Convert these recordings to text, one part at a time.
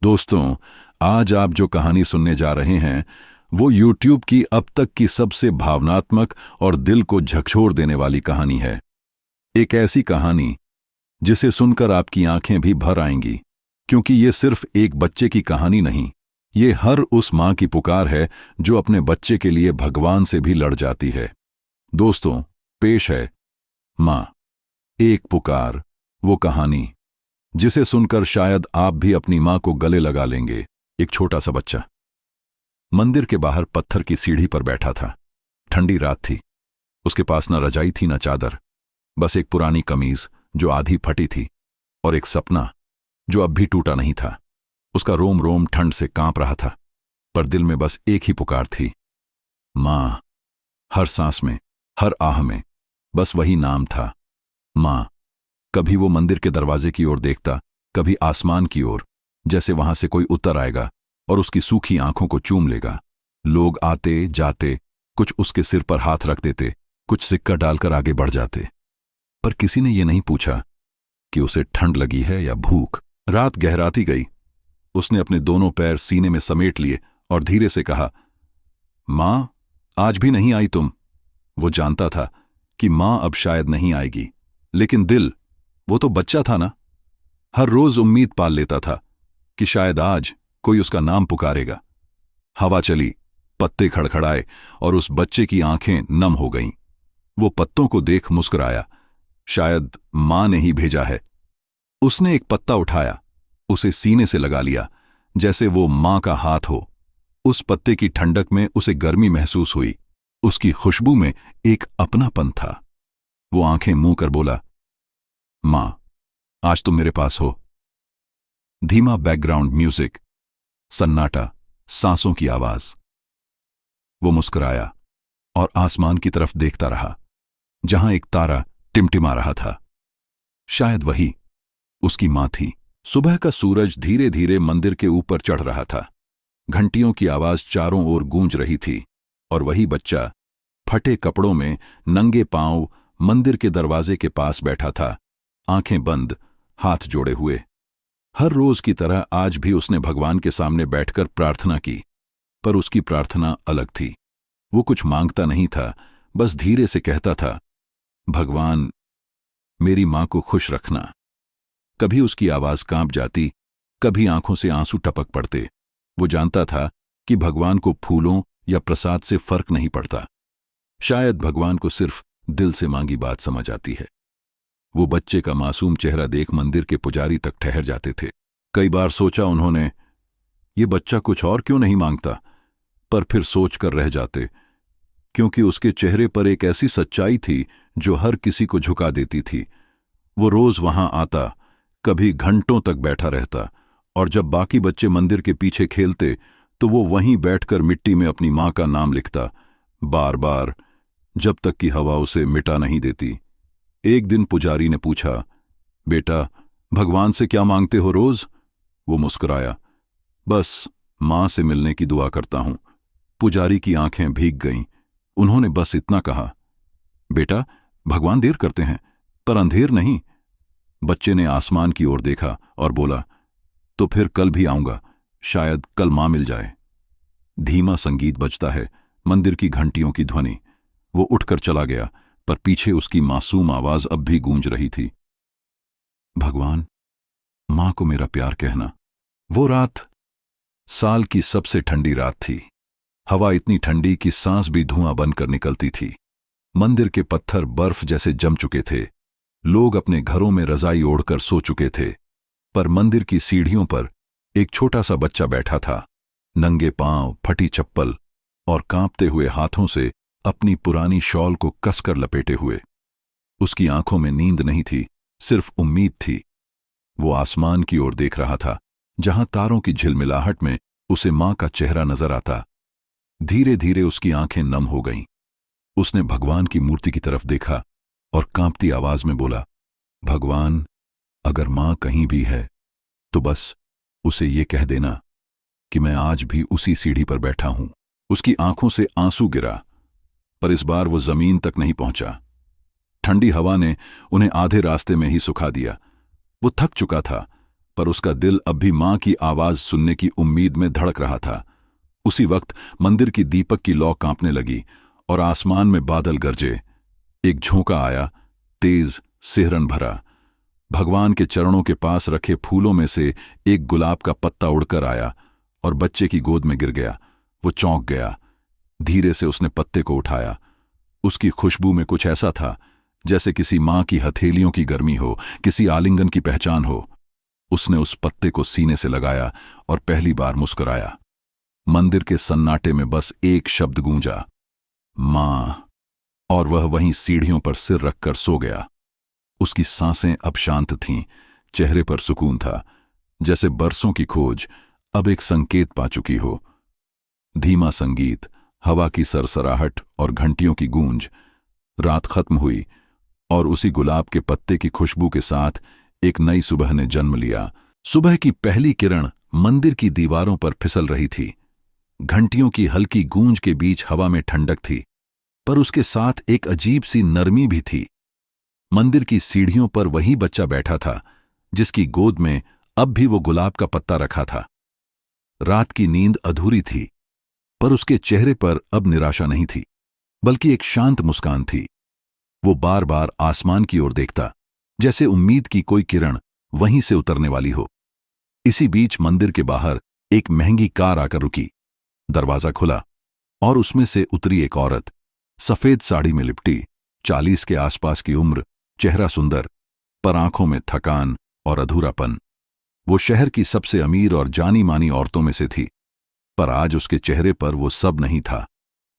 दोस्तों, आज आप जो कहानी सुनने जा रहे हैं वो YouTube की अब तक की सबसे भावनात्मक और दिल को झकझोर देने वाली कहानी है। एक ऐसी कहानी जिसे सुनकर आपकी आंखें भी भर आएंगी, क्योंकि ये सिर्फ एक बच्चे की कहानी नहीं, ये हर उस मां की पुकार है जो अपने बच्चे के लिए भगवान से भी लड़ जाती है। दोस्तों, पेश है मां, एक पुकार, वो कहानी जिसे सुनकर शायद आप भी अपनी मां को गले लगा लेंगे। एक छोटा सा बच्चा मंदिर के बाहर पत्थर की सीढ़ी पर बैठा था। ठंडी रात थी। उसके पास न रजाई थी न चादर, बस एक पुरानी कमीज जो आधी फटी थी और एक सपना जो अब भी टूटा नहीं था। उसका रोम रोम ठंड से कांप रहा था, पर दिल में बस एक ही पुकार थी, मां। हर सांस में, हर आह में बस वही नाम था, मां। कभी वो मंदिर के दरवाजे की ओर देखता, कभी आसमान की ओर, जैसे वहां से कोई उतर आएगा और उसकी सूखी आंखों को चूम लेगा। लोग आते जाते, कुछ उसके सिर पर हाथ रख देते, कुछ सिक्का डालकर आगे बढ़ जाते, पर किसी ने ये नहीं पूछा कि उसे ठंड लगी है या भूख। रात गहराती गई। उसने अपने दोनों पैर सीने में समेट लिए और धीरे से कहा, मां, आज भी नहीं आई तुम। वो जानता था कि मां अब शायद नहीं आएगी, लेकिन दिल, वो तो बच्चा था ना, हर रोज उम्मीद पाल लेता था कि शायद आज कोई उसका नाम पुकारेगा। हवा चली, पत्ते खड़खड़ाए और उस बच्चे की आंखें नम हो गईं। वो पत्तों को देख मुस्कुराया, शायद मां ने ही भेजा है। उसने एक पत्ता उठाया, उसे सीने से लगा लिया, जैसे वो मां का हाथ हो। उस पत्ते की ठंडक में उसे गर्मी महसूस हुई, उसकी खुशबू में एक अपनापन था। वो आंखें मूंद कर बोला, मां, आज तुम मेरे पास हो। धीमा बैकग्राउंड म्यूजिक, सन्नाटा, सांसों की आवाज। वो मुस्कुराया और आसमान की तरफ देखता रहा, जहां एक तारा टिमटिमा रहा था। शायद वही उसकी मां थी। सुबह का सूरज धीरे धीरे मंदिर के ऊपर चढ़ रहा था। घंटियों की आवाज चारों ओर गूंज रही थी, और वही बच्चा फटे कपड़ों में नंगे पांव मंदिर के दरवाजे के पास बैठा था, आंखें बंद, हाथ जोड़े हुए। हर रोज की तरह आज भी उसने भगवान के सामने बैठकर प्रार्थना की, पर उसकी प्रार्थना अलग थी। वो कुछ मांगता नहीं था, बस धीरे से कहता था, भगवान, मेरी मां को खुश रखना। कभी उसकी आवाज कांप जाती, कभी आंखों से आंसू टपक पड़ते। वो जानता था कि भगवान को फूलों या प्रसाद से फर्क नहीं पड़ता। शायद भगवान को सिर्फ दिल से मांगी बात समझ आती है। वो बच्चे का मासूम चेहरा देख मंदिर के पुजारी तक ठहर जाते थे। कई बार सोचा उन्होंने, ये बच्चा कुछ और क्यों नहीं मांगता, पर फिर सोच कर रह जाते, क्योंकि उसके चेहरे पर एक ऐसी सच्चाई थी जो हर किसी को झुका देती थी। वो रोज वहां आता, कभी घंटों तक बैठा रहता, और जब बाकी बच्चे मंदिर के पीछे खेलते तो वो वहीं बैठकर मिट्टी में अपनी मां का नाम लिखता, बार बार, जब तक कि हवा उसे मिटा नहीं देती। एक दिन पुजारी ने पूछा, बेटा, भगवान से क्या मांगते हो रोज? वो मुस्कुराया, बस मां से मिलने की दुआ करता हूं। पुजारी की आंखें भीग गईं। उन्होंने बस इतना कहा, बेटा, भगवान देर करते हैं, पर अंधेर नहीं। बच्चे ने आसमान की ओर देखा और बोला, तो फिर कल भी आऊंगा, शायद कल मां मिल जाए। धीमा संगीत बजता है, मंदिर की घंटियों की ध्वनि। वो उठकर चला गया, पर पीछे उसकी मासूम आवाज अब भी गूंज रही थी, भगवान, मां को मेरा प्यार कहना। वो रात साल की सबसे ठंडी रात थी। हवा इतनी ठंडी कि सांस भी धुआं बनकर निकलती थी। मंदिर के पत्थर बर्फ जैसे जम चुके थे। लोग अपने घरों में रजाई ओढ़कर सो चुके थे, पर मंदिर की सीढ़ियों पर एक छोटा सा बच्चा बैठा था, नंगे पांव, फटी चप्पल और कांपते हुए हाथों से अपनी पुरानी शॉल को कसकर लपेटे हुए। उसकी आंखों में नींद नहीं थी, सिर्फ उम्मीद थी। वो आसमान की ओर देख रहा था, जहां तारों की झिलमिलाहट में उसे मां का चेहरा नजर आता। धीरे धीरे उसकी आंखें नम हो गईं। उसने भगवान की मूर्ति की तरफ देखा और कांपती आवाज में बोला, भगवान, अगर मां कहीं भी है तो बस उसे ये कह देना कि मैं आज भी उसी सीढ़ी पर बैठा हूं। उसकी आंखों से आंसू गिरा, पर इस बार वो जमीन तक नहीं पहुंचा। ठंडी हवा ने उन्हें आधे रास्ते में ही सुखा दिया। वो थक चुका था, पर उसका दिल अब भी मां की आवाज सुनने की उम्मीद में धड़क रहा था। उसी वक्त मंदिर की दीपक की लौ कांपने लगी और आसमान में बादल गरजे। एक झोंका आया, तेज, सिहरन भरा। भगवान के चरणों के पास रखे फूलों में से एक गुलाब का पत्ता उड़कर आया और बच्चे की गोद में गिर गया। वो चौंक गया। धीरे से उसने पत्ते को उठाया। उसकी खुशबू में कुछ ऐसा था जैसे किसी मां की हथेलियों की गर्मी हो, किसी आलिंगन की पहचान हो। उसने उस पत्ते को सीने से लगाया और पहली बार मुस्कुराया। मंदिर के सन्नाटे में बस एक शब्द गूंजा, मां, और वह वहीं सीढ़ियों पर सिर रखकर सो गया। उसकी सांसें अब शांत थीं, चेहरे पर सुकून था, जैसे बरसों की खोज अब एक संकेत पा चुकी हो। धीमा संगीत, हवा की सरसराहट और घंटियों की गूंज। रात खत्म हुई और उसी गुलाब के पत्ते की खुशबू के साथ एक नई सुबह ने जन्म लिया। सुबह की पहली किरण मंदिर की दीवारों पर फिसल रही थी। घंटियों की हल्की गूंज के बीच हवा में ठंडक थी, पर उसके साथ एक अजीब सी नरमी भी थी। मंदिर की सीढ़ियों पर वही बच्चा बैठा था जिसकी गोद में अब भी वो गुलाब का पत्ता रखा था। रात की नींद अधूरी थी, पर उसके चेहरे पर अब निराशा नहीं थी, बल्कि एक शांत मुस्कान थी। वो बार बार आसमान की ओर देखता, जैसे उम्मीद की कोई किरण वहीं से उतरने वाली हो। इसी बीच मंदिर के बाहर एक महंगी कार आकर रुकी। दरवाजा खुला और उसमें से उतरी एक औरत, सफेद साड़ी में लिपटी, 40 के आसपास की उम्र, चेहरा सुंदर, पर आंखों में थकान और अधूरापन। वो शहर की सबसे अमीर और जानी मानी औरतों में से थी, पर आज उसके चेहरे पर वो सब नहीं था,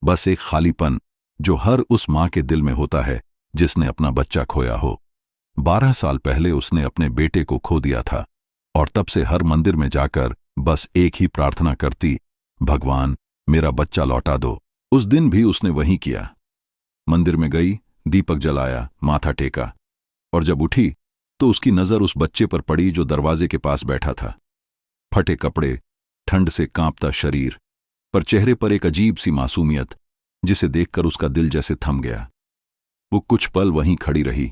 बस एक खालीपन जो हर उस मां के दिल में होता है जिसने अपना बच्चा खोया हो। 12 साल पहले उसने अपने बेटे को खो दिया था और तब से हर मंदिर में जाकर बस एक ही प्रार्थना करती, भगवान, मेरा बच्चा लौटा दो। उस दिन भी उसने वही किया। मंदिर में गई, दीपक जलाया, माथा टेका, और जब उठी तो उसकी नजर उस बच्चे पर पड़ी जो दरवाजे के पास बैठा था। फटे कपड़े, ठंड से कांपता शरीर, पर चेहरे पर एक अजीब सी मासूमियत जिसे देखकर उसका दिल जैसे थम गया। वो कुछ पल वहीं खड़ी रही।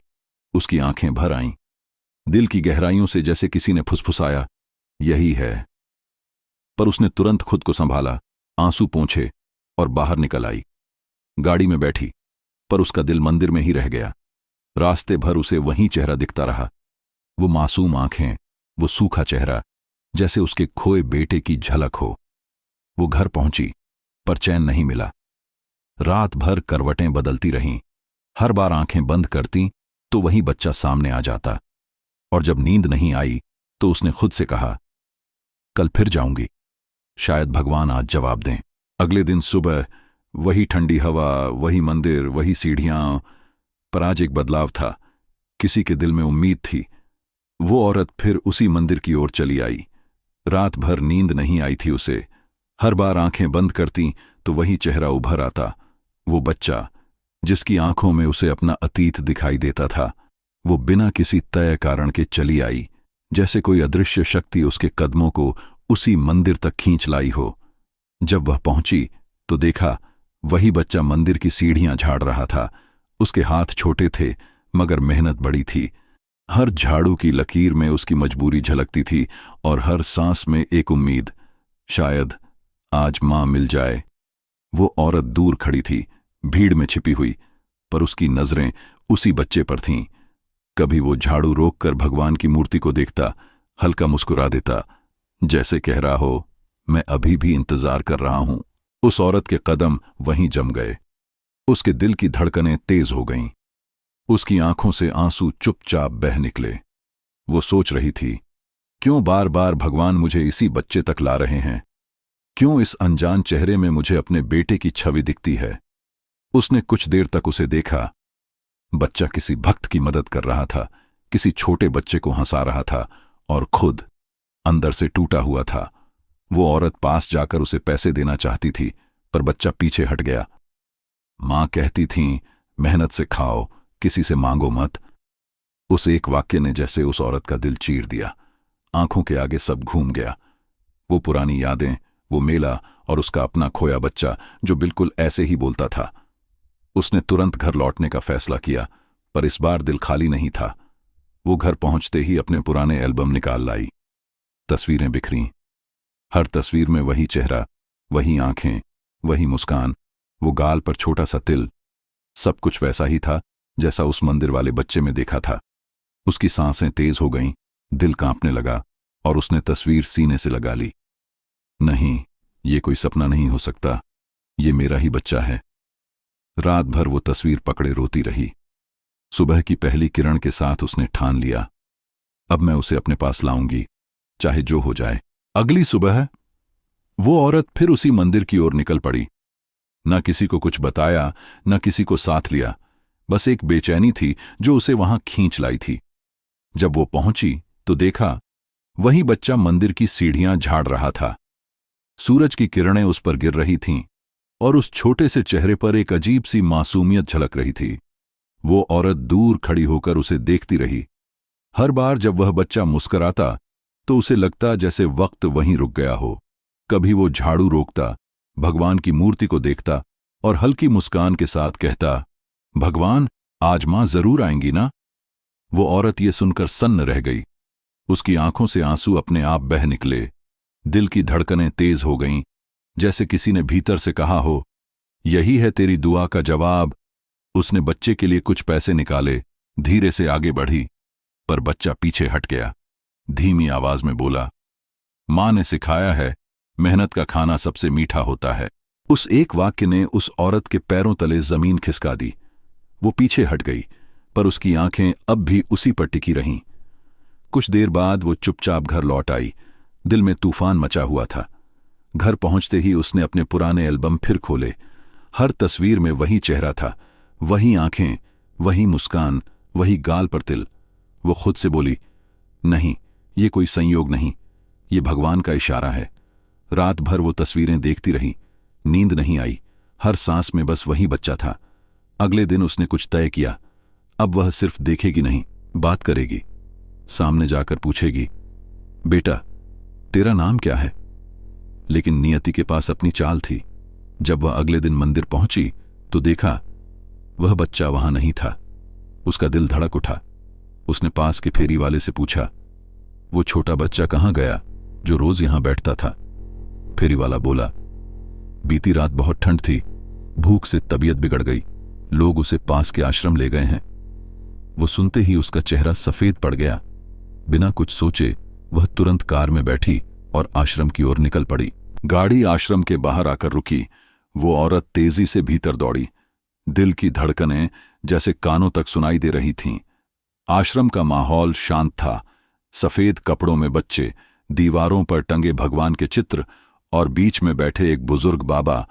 उसकी आंखें भर आईं। दिल की गहराइयों से जैसे किसी ने फुसफुसाया, यही है। पर उसने तुरंत खुद को संभाला, आंसू पोंछे और बाहर निकल आई। गाड़ी में बैठी, पर उसका दिल मंदिर में ही रह गया। रास्ते भर उसे वही चेहरा दिखता रहा, वो मासूम आंखें, वो सूखा चेहरा, जैसे उसके खोए बेटे की झलक हो। वो घर पहुंची, पर चैन नहीं मिला। रात भर करवटें बदलती रहीं। हर बार आंखें बंद करती तो वही बच्चा सामने आ जाता, और जब नींद नहीं आई तो उसने खुद से कहा, कल फिर जाऊंगी, शायद भगवान आज जवाब दें। अगले दिन सुबह वही ठंडी हवा, वही मंदिर, वही सीढ़ियां, पर आज एक बदलाव था। किसी के दिल में उम्मीद थी। वो औरत फिर उसी मंदिर की ओर चली आई। रात भर नींद नहीं आई थी उसे। हर बार आंखें बंद करती तो वही चेहरा उभर आता, वो बच्चा जिसकी आंखों में उसे अपना अतीत दिखाई देता था। वो बिना किसी तय कारण के चली आई, जैसे कोई अदृश्य शक्ति उसके कदमों को उसी मंदिर तक खींच लाई हो। जब वह पहुंची तो देखा वही बच्चा मंदिर की सीढ़ियां झाड़ रहा था। उसके हाथ छोटे थे, मगर मेहनत बड़ी थी। हर झाड़ू की लकीर में उसकी मजबूरी झलकती थी और हर सांस में एक उम्मीद, शायद आज मां मिल जाए। वो औरत दूर खड़ी थी, भीड़ में छिपी हुई, पर उसकी नजरें उसी बच्चे पर थीं। कभी वो झाड़ू रोककर भगवान की मूर्ति को देखता, हल्का मुस्कुरा देता, जैसे कह रहा हो, मैं अभी भी इंतजार कर रहा हूं। उस औरत के कदम वहीं जम गए। उसके दिल की धड़कनें तेज हो गईं। उसकी आंखों से आंसू चुपचाप बह निकले। वो सोच रही थी, क्यों बार बार भगवान मुझे इसी बच्चे तक ला रहे हैं? क्यों इस अनजान चेहरे में मुझे अपने बेटे की छवि दिखती है? उसने कुछ देर तक उसे देखा। बच्चा किसी भक्त की मदद कर रहा था, किसी छोटे बच्चे को हंसा रहा था, और खुद अंदर से टूटा हुआ था। वो औरत पास जाकर उसे पैसे देना चाहती थी, पर बच्चा पीछे हट गया। मां कहती थीं, मेहनत से खाओ, किसी से मांगो मत। उस एक वाक्य ने जैसे उस औरत का दिल चीर दिया। आंखों के आगे सब घूम गया। वो पुरानी यादें, वो मेला और उसका अपना खोया बच्चा जो बिल्कुल ऐसे ही बोलता था। उसने तुरंत घर लौटने का फैसला किया, पर इस बार दिल खाली नहीं था। वो घर पहुंचते ही अपने पुराने एल्बम निकाल लाई। तस्वीरें बिखरीं। हर तस्वीर में वही चेहरा, वही आंखें, वही मुस्कान, वो गाल पर छोटा सा तिल। सब कुछ वैसा ही था जैसा उस मंदिर वाले बच्चे में देखा था। उसकी सांसें तेज हो गईं, दिल कांपने लगा और उसने तस्वीर सीने से लगा ली। नहीं, ये कोई सपना नहीं हो सकता, ये मेरा ही बच्चा है। रात भर वो तस्वीर पकड़े रोती रही। सुबह की पहली किरण के साथ उसने ठान लिया, अब मैं उसे अपने पास लाऊंगी, चाहे जो हो जाए। अगली सुबह वो औरत फिर उसी मंदिर की ओर निकल पड़ी। न किसी को कुछ बताया, न किसी को साथ लिया, बस एक बेचैनी थी जो उसे वहां खींच लाई थी। जब वो पहुंची तो देखा वही बच्चा मंदिर की सीढ़ियां झाड़ रहा था। सूरज की किरणें उस पर गिर रही थीं और उस छोटे से चेहरे पर एक अजीब सी मासूमियत झलक रही थी। वो औरत दूर खड़ी होकर उसे देखती रही। हर बार जब वह बच्चा मुस्कराता तो उसे लगता जैसे वक्त वहीं रुक गया हो। कभी वो झाड़ू रोकता, भगवान की मूर्ति को देखता और हल्की मुस्कान के साथ कहता, भगवान, आज मां जरूर आएंगी ना? वो औरत ये सुनकर सन्न रह गई। उसकी आंखों से आंसू अपने आप बह निकले। दिल की धड़कनें तेज हो गईं, जैसे किसी ने भीतर से कहा हो, यही है तेरी दुआ का जवाब। उसने बच्चे के लिए कुछ पैसे निकाले, धीरे से आगे बढ़ी, पर बच्चा पीछे हट गया। धीमी आवाज में बोला, मां ने सिखाया है, मेहनत का खाना सबसे मीठा होता है। उस एक वाक्य ने उस औरत के पैरों तले जमीन खिसका दी। वो पीछे हट गई, पर उसकी आंखें अब भी उसी पर टिकी रहीं। कुछ देर बाद वो चुपचाप घर लौट आई। दिल में तूफान मचा हुआ था। घर पहुंचते ही उसने अपने पुराने एल्बम फिर खोले। हर तस्वीर में वही चेहरा था, वही आंखें, वही मुस्कान, वही गाल पर तिल। वो खुद से बोली, नहीं, ये कोई संयोग नहीं, ये भगवान का इशारा है। रात भर वो तस्वीरें देखती रही। नींद नहीं आई। हर सांस में बस वही बच्चा था। अगले दिन उसने कुछ तय किया। अब वह सिर्फ देखेगी नहीं, बात करेगी। सामने जाकर पूछेगी, बेटा, तेरा नाम क्या है? लेकिन नियति के पास अपनी चाल थी। जब वह अगले दिन मंदिर पहुंची तो देखा वह बच्चा वहां नहीं था। उसका दिल धड़क उठा। उसने पास के फेरी वाले से पूछा, वो छोटा बच्चा कहां गया जो रोज यहां बैठता था? फेरी वाला बोला, बीती रात बहुत ठंड थी, भूख से तबीयत बिगड़ गई, लोग उसे पास के आश्रम ले गए हैं। वो सुनते ही उसका चेहरा सफेद पड़ गया। बिना कुछ सोचे वह तुरंत कार में बैठी और आश्रम की ओर निकल पड़ी। गाड़ी आश्रम के बाहर आकर रुकी। वो औरत तेजी से भीतर दौड़ी। दिल की धड़कनें जैसे कानों तक सुनाई दे रही थीं। आश्रम का माहौल शांत था। सफेद कपड़ों में बच्चे, दीवारों पर टंगे भगवान के चित्र और बीच में बैठे एक बुजुर्ग बाबा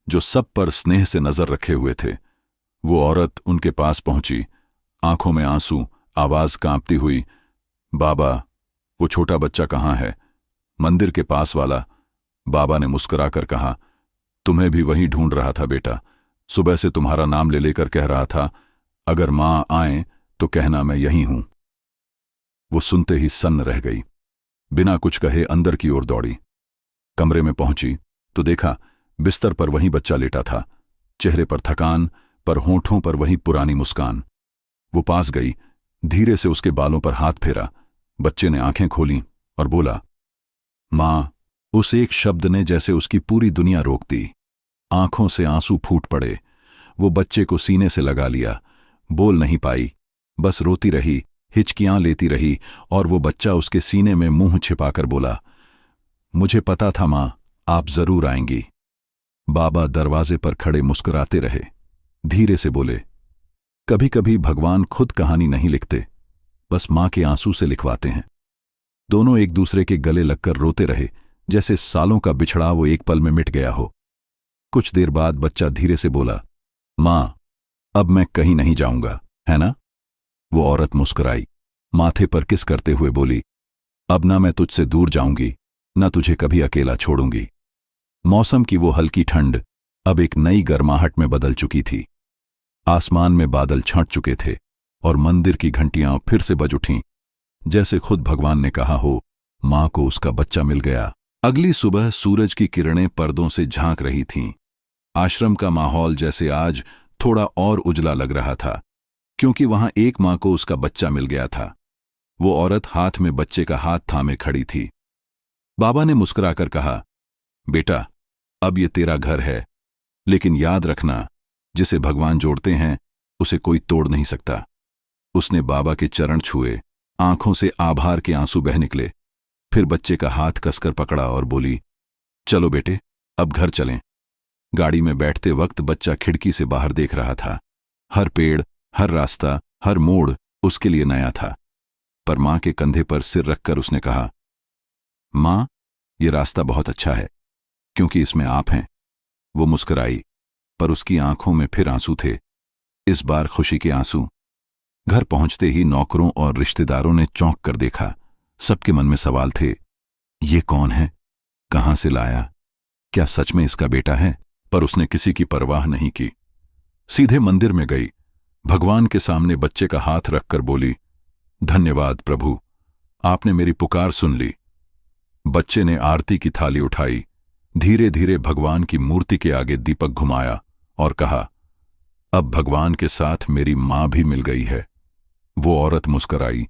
जो सब पर स्नेह से नजर रखे हुए थे। वो औरत उनके पास पहुंची, आंखों में आंसू, आवाज कांपती हुई, बाबा, वो छोटा बच्चा कहाँ है? मंदिर के पास वाला। बाबा ने मुस्कुराकर कहा, तुम्हें भी वहीं ढूंढ रहा था बेटा। सुबह से तुम्हारा नाम ले लेकर कह रहा था, अगर मां आए तो कहना मैं यहीं हूं। वो सुनते ही सन्न रह गई। बिना कुछ कहे अंदर की ओर दौड़ी। कमरे में पहुंची तो देखा बिस्तर पर वही बच्चा लेटा था। चेहरे पर थकान, पर होंठों पर वही पुरानी मुस्कान। वो पास गई, धीरे से उसके बालों पर हाथ फेरा। बच्चे ने आंखें खोलीं और बोला, मां। उस एक शब्द ने जैसे उसकी पूरी दुनिया रोक दी। आंखों से आंसू फूट पड़े। वो बच्चे को सीने से लगा लिया। बोल नहीं पाई, बस रोती रही, हिचकियां लेती रही और वो बच्चा उसके सीने में मुंह छिपाकर बोला, मुझे पता था मां, आप जरूर आएंगी। बाबा दरवाजे पर खड़े मुस्कुराते रहे। धीरे से बोले, कभी कभी भगवान खुद कहानी नहीं लिखते, बस मां के आंसू से लिखवाते हैं। दोनों एक दूसरे के गले लगकर रोते रहे, जैसे सालों का बिछड़ाव एक पल में मिट गया हो। कुछ देर बाद बच्चा धीरे से बोला, मां, अब मैं कहीं नहीं जाऊंगा, है ना? वो औरत मुस्कुराई, माथे पर किस करते हुए बोली, अब ना मैं तुझसे दूर जाऊंगी, ना तुझे कभी अकेला छोड़ूंगी। मौसम की वो हल्की ठंड अब एक नई गर्माहट में बदल चुकी थी। आसमान में बादल छंट चुके थे और मंदिर की घंटियां फिर से बज उठीं, जैसे खुद भगवान ने कहा हो, मां को उसका बच्चा मिल गया। अगली सुबह सूरज की किरणें पर्दों से झांक रही थीं। आश्रम का माहौल जैसे आज थोड़ा और उजला लग रहा था, क्योंकि वहां एक मां को उसका बच्चा मिल गया था। वो औरत हाथ में बच्चे का हाथ थामे खड़ी थी। बाबा ने मुस्कुराकर कहा, बेटा, अब ये तेरा घर है, लेकिन याद रखना, जिसे भगवान जोड़ते हैं उसे कोई तोड़ नहीं सकता। उसने बाबा के चरण छुए, आंखों से आभार के आंसू बह निकले। फिर बच्चे का हाथ कसकर पकड़ा और बोली, चलो बेटे, अब घर चलें। गाड़ी में बैठते वक्त बच्चा खिड़की से बाहर देख रहा था। हर पेड़, हर रास्ता, हर मोड़ उसके लिए नया था। पर मां के कंधे पर सिर रखकर उसने कहा, मां, ये रास्ता बहुत अच्छा है, क्योंकि इसमें आप हैं। वो मुस्कुराई, पर उसकी आंखों में फिर आंसू थे, इस बार खुशी के आंसू। घर पहुंचते ही नौकरों और रिश्तेदारों ने चौंक कर देखा। सबके मन में सवाल थे, ये कौन है, कहां से लाया, क्या सच में इसका बेटा है? पर उसने किसी की परवाह नहीं की। सीधे मंदिर में गई, भगवान के सामने बच्चे का हाथ रखकर बोली, धन्यवाद प्रभु, आपने मेरी पुकार सुन ली। बच्चे ने आरती की थाली उठाई, धीरे धीरे भगवान की मूर्ति के आगे दीपक घुमाया और कहा, अब भगवान के साथ मेरी मां भी मिल गई है। वो औरत मुस्कुराई,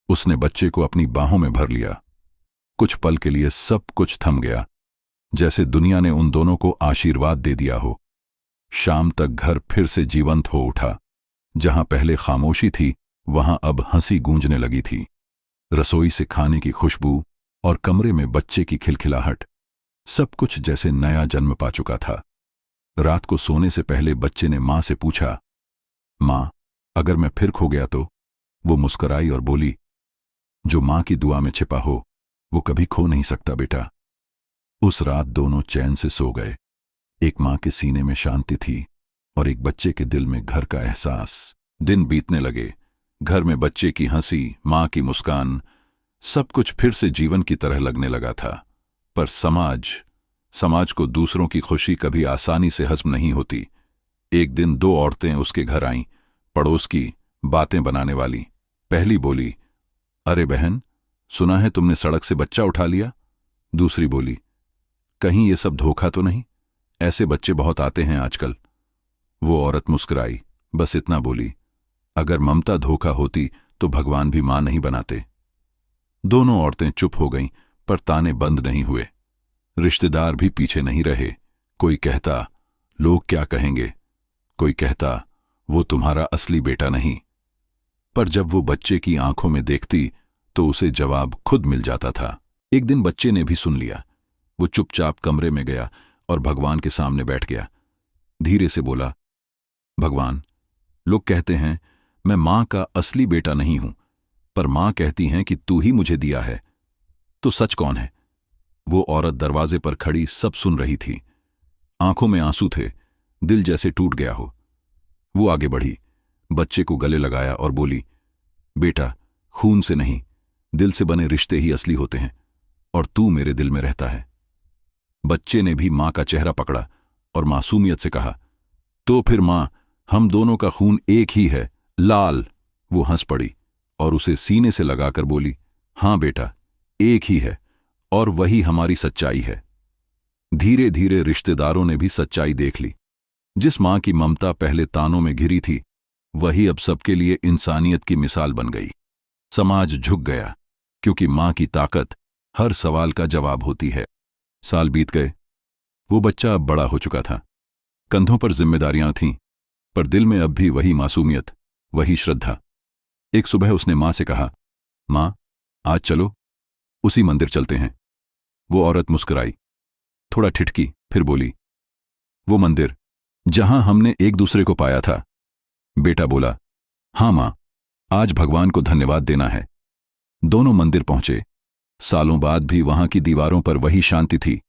उसने बच्चे को अपनी बाहों में भर लिया। कुछ पल के लिए सब कुछ थम गया, जैसे दुनिया ने उन दोनों को आशीर्वाद दे दिया हो। शाम तक घर फिर से जीवंत हो उठा। जहां पहले खामोशी थी, वहां अब हंसी गूंजने लगी थी। रसोई से खाने की खुशबू और कमरे में बच्चे की खिलखिलाहट, सब कुछ जैसे नया जन्म पा चुका था। रात को सोने से पहले बच्चे ने मां से पूछा, मां, अगर मैं फिर खो गया तो? वो मुस्कुराई और बोली, जो मां की दुआ में छिपा हो वो कभी खो नहीं सकता बेटा। उस रात दोनों चैन से सो गए। एक मां के सीने में शांति थी और एक बच्चे के दिल में घर का एहसास। दिन बीतने लगे, घर में बच्चे की हंसी, मां की मुस्कान, सब कुछ फिर से जीवन की तरह लगने लगा था। पर समाज को दूसरों की खुशी कभी आसानी से हजम नहीं होती। एक दिन दो औरतें उसके घर आईं, पड़ोस की, बातें बनाने वाली। पहली बोली, अरे बहन, सुना है तुमने सड़क से बच्चा उठा लिया। दूसरी बोली, कहीं ये सब धोखा तो नहीं? ऐसे बच्चे बहुत आते हैं आजकल। वो औरत मुस्कुराई, बस इतना बोली, अगर ममता धोखा होती तो भगवान भी मां नहीं बनाते। दोनों औरतें चुप हो गईं, पर ताने बंद नहीं हुए। रिश्तेदार भी पीछे नहीं रहे। कोई कहता, लोग क्या कहेंगे? कोई कहता, वो तुम्हारा असली बेटा नहीं। पर जब वो बच्चे की आंखों में देखती तो उसे जवाब खुद मिल जाता था। एक दिन बच्चे ने भी सुन लिया। वो चुपचाप कमरे में गया और भगवान के सामने बैठ गया। धीरे से बोला, भगवान, लोग कहते हैं मैं मां का असली बेटा नहीं हूं, पर मां कहती हैं कि तू ही मुझे दिया है। तो सच कौन है? वो औरत दरवाजे पर खड़ी सब सुन रही थी। आंखों में आंसू थे, दिल जैसे टूट गया हो। वो आगे बढ़ी, बच्चे को गले लगाया और बोली, बेटा, खून से नहीं, दिल से बने रिश्ते ही असली होते हैं, और तू मेरे दिल में रहता है। बच्चे ने भी मां का चेहरा पकड़ा और मासूमियत से कहा, तो फिर मां, हम दोनों का खून एक ही है, लाल। वो हंस पड़ी और उसे सीने से लगाकर बोली, हां बेटा, एक ही है, और वही हमारी सच्चाई है। धीरे धीरे रिश्तेदारों ने भी सच्चाई देख ली। जिस मां की ममता पहले तानों में घिरी थी, वही अब सबके लिए इंसानियत की मिसाल बन गई। समाज झुक गया, क्योंकि मां की ताकत हर सवाल का जवाब होती है। साल बीत गए। वो बच्चा अब बड़ा हो चुका था। कंधों पर जिम्मेदारियां थीं, पर दिल में अब भी वही मासूमियत, वही श्रद्धा। एक सुबह उसने मां से कहा, मां, आज चलो, उसी मंदिर चलते हैं। वो औरत मुस्कुराई, थोड़ा ठिठकी, फिर बोली, वो मंदिर जहां हमने एक दूसरे को पाया था? बेटा बोला, हां मां, आज भगवान को धन्यवाद देना है। दोनों मंदिर पहुंचे। सालों बाद भी वहां की दीवारों पर वही शांति थी,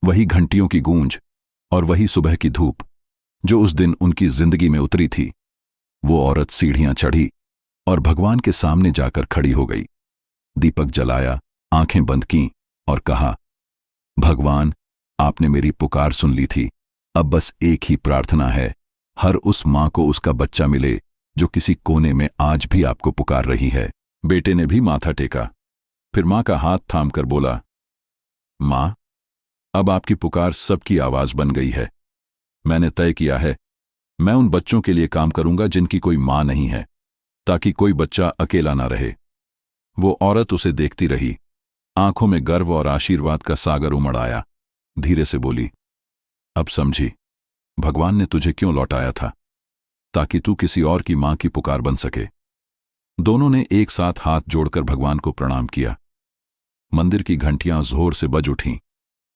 वही घंटियों की गूंज और वही सुबह की धूप जो उस दिन उनकी जिंदगी में उतरी थी। वो औरत सीढ़ियां चढ़ी और भगवान के सामने जाकर खड़ी हो गई। दीपक जलाया, आंखें बंद कीं और कहा, भगवान, आपने मेरी पुकार सुन ली थी। अब बस एक ही प्रार्थना है, हर उस मां को उसका बच्चा मिले जो किसी कोने में आज भी आपको पुकार रही है। बेटे ने भी माथा टेका, फिर मां का हाथ थामकर बोला, मां, अब आपकी पुकार सबकी आवाज बन गई है। मैंने तय किया है, मैं उन बच्चों के लिए काम करूंगा जिनकी कोई मां नहीं है, ताकि कोई बच्चा अकेला ना रहे। वो औरत उसे देखती रही, आंखों में गर्व और आशीर्वाद का सागर उमड़ आया। धीरे से बोली, अब समझी भगवान ने तुझे क्यों लौटाया था, ताकि तू किसी और की मां की पुकार बन सके। दोनों ने एक साथ हाथ जोड़कर भगवान को प्रणाम किया। मंदिर की घंटियां जोर से बज उठीं।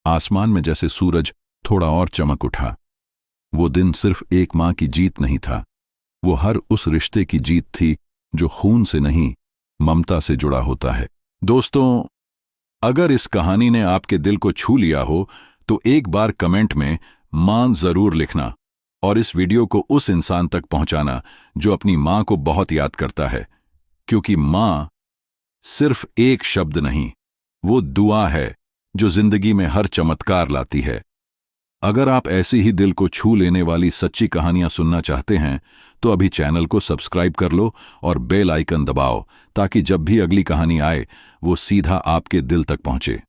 आसमान में जैसे सूरज थोड़ा और चमक उठा। वो दिन सिर्फ एक मां की जीत नहीं था, वो हर उस रिश्ते की जीत थी जो खून से नहीं, ममता से जुड़ा होता है। दोस्तों, अगर इस कहानी ने आपके दिल को छू लिया हो तो एक बार कमेंट में मां जरूर लिखना और इस वीडियो को उस इंसान तक पहुंचाना जो अपनी मां को बहुत याद करता है, क्योंकि मां सिर्फ एक शब्द नहीं, वो दुआ है जो जिंदगी में हर चमत्कार लाती है। अगर आप ऐसी ही दिल को छू लेने वाली सच्ची कहानियां सुनना चाहते हैं तो अभी चैनल को सब्सक्राइब कर लो और बेल आइकन दबाओ, ताकि जब भी अगली कहानी आए वो सीधा आपके दिल तक पहुंचे।